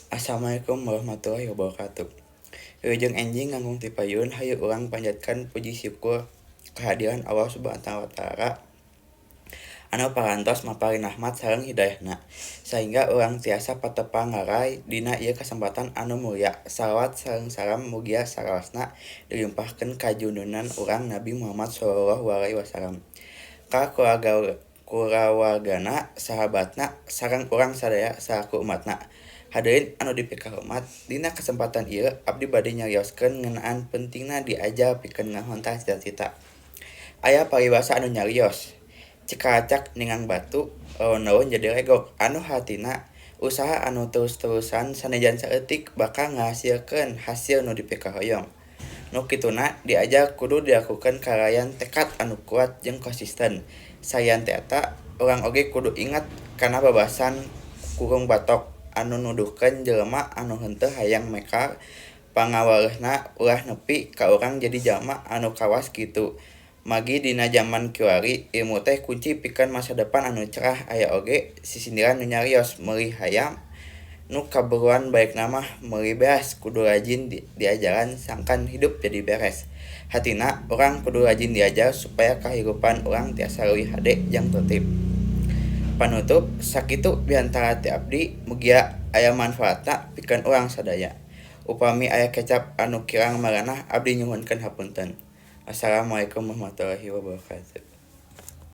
Assalamualaikum warahmatullahi wabarakatuh. Wilujeng enjing nganggung ti payun hayu urang panjatkeun puji syukur kehadiran Allah Subhanahu wa taala anu parantos maparin rahmat sareng hidayahna sehingga urang tiasa patepang ngaray dina ieu kasempatan anu mulya. Shalawat sareng salam mugia sarawasna dilimpahkeun ka junjungan urang Nabi Muhammad sallallahu alaihi wasallam, ka kulawargana, sahabatna, sareng urang sadaya salaku umatna. Hadirin anu dipikaromat, dina kesempatan ieu abdi bade nyarioskeun ngeunaan pentingna diajar pikeun ngahontar cita-cita. Aya paribasa anu nyarios, cikalacak ningang batu, lawan-lawan jadi legok. Anu hartina usaha anu terus-terusan sanajan saeutik bakal ngahasilkeun hasil nu dipikahoyong. Nu kituna diajar kudu dilakukeun kalayan tekad anu kuat jeung konsisten. Sayan teh eta, urang oge kudu ingat kana babasan kurung batok anu nuduhkeun jelema anu henteu hayang mekar pangawarehna ulah nepi ka urang jadi jalma anu kawas kitu. Magi dina zaman kiwari, ilmu teh kunci pikeun masa depan anu cerah. Aya oge sisindiran nu nyarios meuli hayam nu kaburuan baekna mah meuli beas kudu rajin diajaran sangkan hidup jadi beres. Hatina urang kudu rajin diajar supaya kahirupan urang tiasa leuwih hade jeung tertib. Panutup sakitu biantara ti abdi mugia aya manfaatna pikeun urang sadaya. Upami aya kecap anu kirang maranah abdi nyuhunkeun hapunten. Assalamualaikum warahmatullahi wabarakatuh.